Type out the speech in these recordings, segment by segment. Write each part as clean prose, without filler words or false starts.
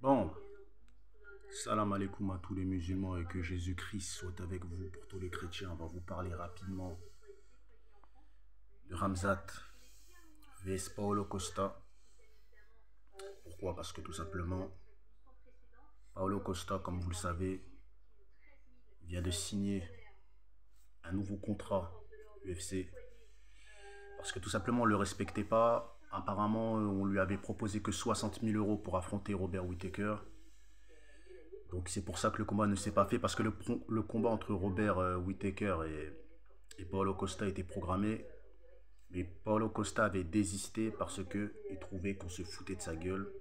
Bon, salam alaikum à tous les musulmans et que Jésus-Christ soit avec vous. Pour tous les chrétiens, on va vous parler rapidement de Ramzat vs Paulo Costa. Pourquoi? Parce que tout simplement, Paulo Costa, comme vous le savez, vient de signer un nouveau contrat UFC. Parce que tout simplement, on ne le respectait pas. Apparemment, on lui avait proposé que 60 000 euros pour affronter Robert Whittaker. Donc c'est pour ça que le combat ne s'est pas fait, parce que le combat entre Robert Whittaker et Paulo Costa était programmé. Mais Paulo Costa avait désisté parce qu'il trouvait qu'on se foutait de sa gueule.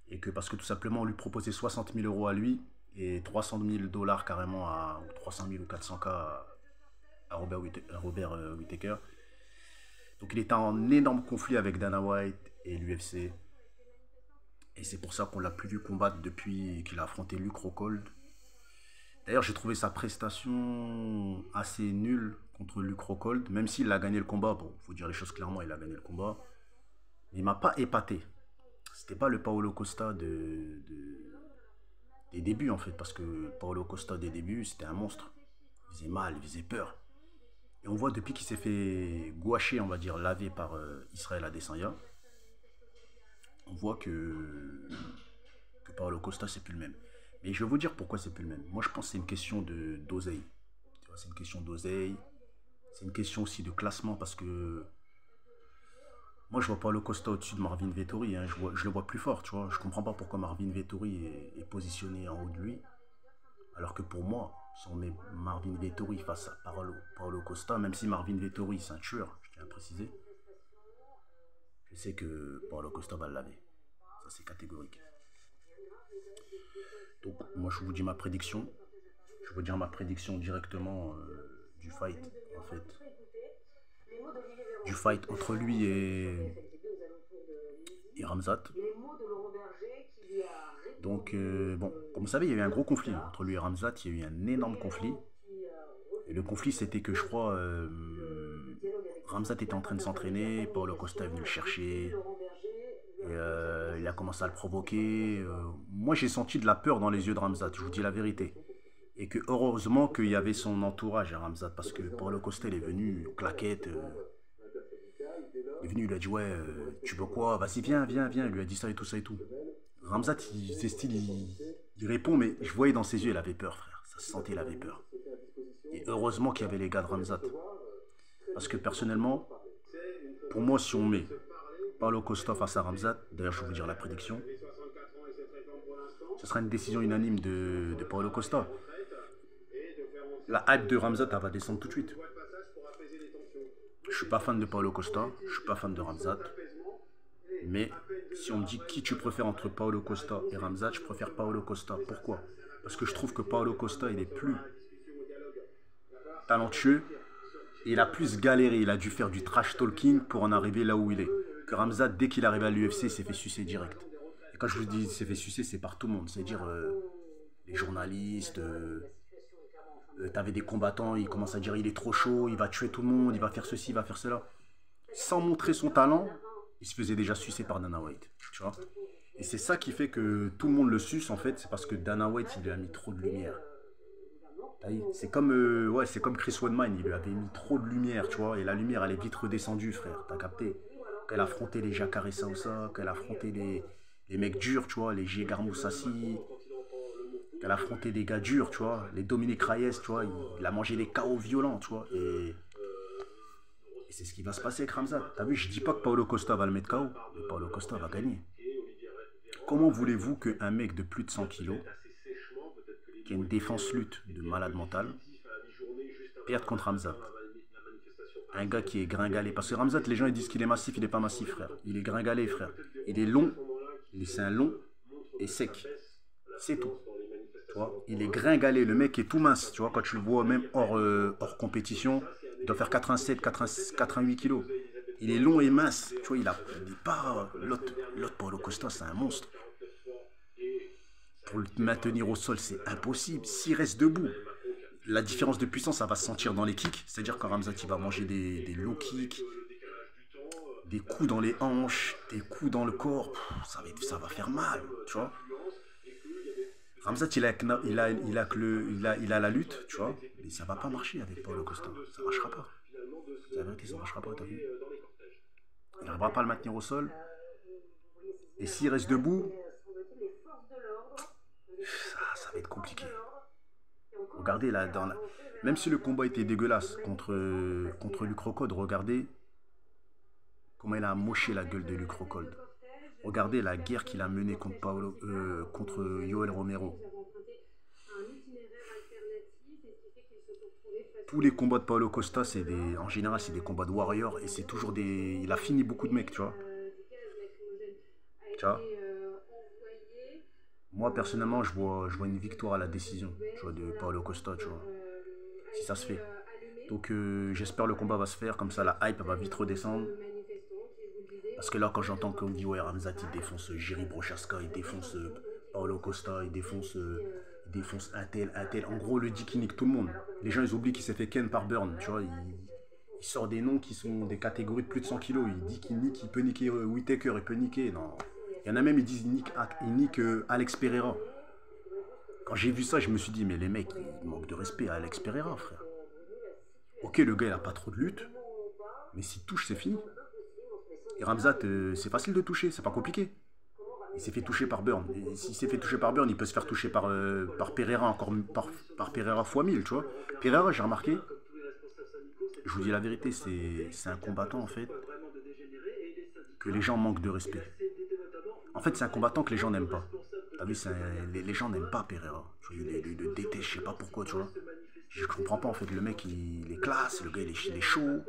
Et que parce que tout simplement on lui proposait 60 000 euros à lui et 300 000 dollars carrément ou 300 000 ou 400 K à Robert Whittaker. Donc il était en énorme conflit avec Dana White et l'UFC. Et c'est pour ça qu'on l'a plus vu combattre depuis qu'il a affronté Luke Rockhold. D'ailleurs, j'ai trouvé sa prestation assez nulle contre Luke Rockhold, même s'il a gagné le combat. Bon, faut dire les choses clairement, il a gagné le combat. Mais il m'a pas épaté. C'était pas le Paulo Costa des débuts, en fait, parce que Paulo Costa des débuts, c'était un monstre. Il faisait mal, il faisait peur. Et on voit depuis qu'il s'est fait gouacher, on va dire, laver par Israël Adesanya, on voit que Paulo Costa, c'est plus le même. Mais je vais vous dire pourquoi c'est plus le même. Moi, je pense que c'est une question d'oseille. C'est une question d'oseille. C'est une question aussi de classement parce que moi, je vois Paulo Costa au-dessus de Marvin Vettori. Hein. Je le vois plus fort, tu vois. Je comprends pas pourquoi Marvin Vettori est positionné en haut de lui. Alors que pour moi, si on met Marvin Vettori face à Paulo Costa, même si Marvin Vettori, c'est un tueur, je tiens à préciser, je sais que Paulo Costa va le laver. Ça, c'est catégorique. Donc, moi, je vous dis ma prédiction. Je vais vous dire ma prédiction directement du fight, en fait. Du fight entre lui et Ramzat. Donc, bon, comme vous savez, il y a eu un gros conflit entre lui et Ramzat. Il y a eu un énorme conflit. Et le conflit, c'était que je crois, Ramzat était en train de s'entraîner. Paulo Costa est venu le chercher. Et il a commencé à le provoquer. Moi, j'ai senti de la peur dans les yeux de Ramzat, je vous dis la vérité. Et que heureusement qu'il y avait son entourage à Ramzat, parce que Paulo Costa il est venu, claquette. Il est venu, il lui a dit ouais, tu veux quoi? Vas-y, viens, viens, viens. Il lui a dit ça et tout, ça et tout. Ramzat, c'est style, il répond, mais je voyais dans ses yeux, il avait peur, frère. Ça se sentait, il avait peur. Et heureusement qu'il y avait les gars de Ramzat. Parce que personnellement, pour moi, si on met Paulo Costa face à Ramzat, d'ailleurs, je vais vous dire la prédiction, ce sera une décision unanime de Paulo Costa. La hype de Ramzat, elle va descendre tout de suite. Je suis pas fan de Paulo Costa, je suis pas fan de Ramzat. Mais si on me dit qui tu préfères entre Paulo Costa et Ramzat, je préfère Paulo Costa. Pourquoi? Parce que je trouve que Paulo Costa, il est plus talentueux et il a plus galéré. Il a dû faire du trash talking pour en arriver là où il est. Que Ramzat, dès qu'il est arrivé à l'UFC, s'est fait sucer direct. Et quand je vous dis s'est fait sucer, c'est par tout le monde. C'est-à-dire les journalistes. T'avais des combattants, ils commencent à dire il est trop chaud, il va tuer tout le monde, il va faire ceci, il va faire cela. Sans montrer son talent, il se faisait déjà sucer par Dana White. Tu vois. Et c'est ça qui fait que tout le monde le suce en fait, c'est parce que Dana White il lui a mis trop de lumière. C'est comme, ouais, c'est comme Chris Weidman, il lui avait mis trop de lumière, tu vois, et la lumière elle est vite redescendue, frère, t'as capté? Qu'elle affrontait les Jacare Sousa, qu'elle affrontait les mecs durs, tu vois, les Gegard Moussassi, qu'elle affrontait des gars durs, tu vois, les Dominique Reyes, tu vois, il a mangé des KO violents, tu vois, et c'est ce qui va se passer avec Ramzat. T'as vu, je dis pas que Paulo Costa va le mettre KO, mais Paulo Costa va gagner. Comment voulez-vous qu'un mec de plus de 100 kilos, qui a une défense lutte de malade mental, perde contre Ramzat? Un gars qui est gringalé. Parce que Ramzat, les gens ils disent qu'il est massif, il est pas massif, frère. Il est gringalé, frère. Il est long, c'est un long et sec. C'est tout. Tu vois, il est gringalé, le mec est tout mince. Tu vois, quand tu le vois même hors compétition, il doit faire 87, 88 kilos. Il est long et mince. Tu vois, il est pas. L'autre Paulo Costa, c'est un monstre. Pour le maintenir au sol, c'est impossible. S'il reste debout, la différence de puissance, ça va se sentir dans les kicks. C'est-à-dire quand Ramzat il va manger des low kicks, des coups dans les hanches, des coups dans le corps, ça va faire mal, tu vois. Ramzat, il a la lutte, tu vois, mais ça va pas marcher avec Paulo Costa. Ça marchera pas. C'est la vérité, ça marchera pas, t'as vu. Il n'arrivera pas à le maintenir au sol. Et s'il reste debout, ça va être compliqué. Regardez là, même si le combat était dégueulasse contre Luc Rockhold, regardez comment il a amoché la gueule de Luc Rockhold. Regardez la guerre qu'il a menée contre Yoel Romero. Tous les combats de Paulo Costa, en général, c'est des combats de warrior et c'est toujours des. Il a fini beaucoup de mecs, tu vois. Tu vois. Moi, personnellement, je vois une victoire à la décision, tu vois, de Paulo Costa, tu vois. Si ça se fait. Donc, j'espère le combat va se faire. Comme ça, la hype va vite redescendre. Parce que là, quand j'entends qu'on dit, ouais, Ramzat, il défonce Jiri Prochazka, il défonce Paulo Costa, il défonce un tel. En gros, le dit qui nique tout le monde. Les gens, ils oublient qu'il s'est fait ken par Burn, tu vois. Il sort des noms qui sont des catégories de plus de 100 kilos. Il dit qu'il nique, il peut niquer Whittaker, il peut niquer. Non. Il y en a même, ils disent il nique Alex Pereira. Quand j'ai vu ça, je me suis dit, mais les mecs, ils manquent de respect à Alex Pereira, frère. Ok, le gars, il a pas trop de lutte, mais s'il touche, c'est fini. Et Ramzat, c'est facile de toucher, c'est pas compliqué. Il s'est fait toucher par Burn. Et s'il s'est fait toucher par Burn, il peut se faire toucher par Pereira, encore par Pereira fois 1000, tu vois. Pereira, j'ai remarqué, je vous dis la vérité, c'est un combattant, en fait, que les gens manquent de respect. En fait, c'est un combattant que les gens n'aiment pas. T'as vu, les gens n'aiment pas Pereira. Ils le détestent, je sais pas pourquoi, tu vois. Je comprends pas, en fait, le mec, il est classe, le gars, il est chaud.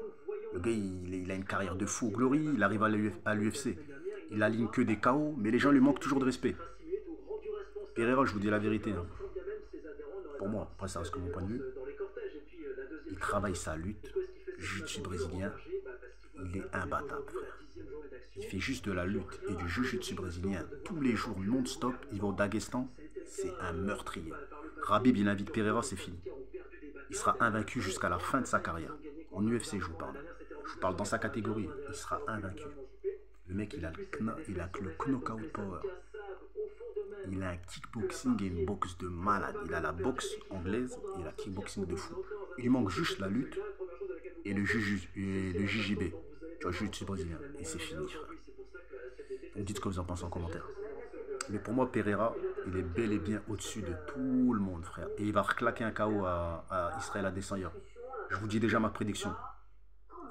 Le gars, il a une carrière de fou au Glory, il arrive à l'UFC. Il aligne que des KO, mais les gens lui manquent toujours de respect. Pereira, je vous dis la vérité, hein. Pour moi, après ça reste que mon point de vue, il travaille sa lutte, jiu-jitsu brésilien, il est imbattable, frère. Il fait juste de la lutte et du jiu-jitsu brésilien tous les jours non-stop. Il va au Daghestan, c'est un meurtrier. Khabib, il invite Pereira, c'est fini. Il sera invaincu jusqu'à la fin de sa carrière. En UFC, je vous parle. Je vous parle dans sa catégorie. Il sera invaincu. Le mec, il a le knockout power. Il a un kickboxing et une boxe de malade. Il a la boxe anglaise et la kickboxing de fou. Il manque juste la lutte et le JJB. Tu vois, jiu-jitsu brésilien. Et c'est fini, frère. Donc dites ce que vous en pensez en commentaire. Mais pour moi, Pereira, il est bel et bien au-dessus de tout le monde, frère. Et il va reclaquer un KO à Israël Adesanya. Je vous dis déjà ma prédiction.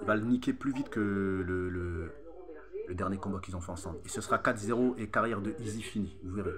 Il va le niquer plus vite que le dernier combat qu'ils ont fait ensemble. Et ce sera 4-0 et carrière de Easy finie. Vous verrez.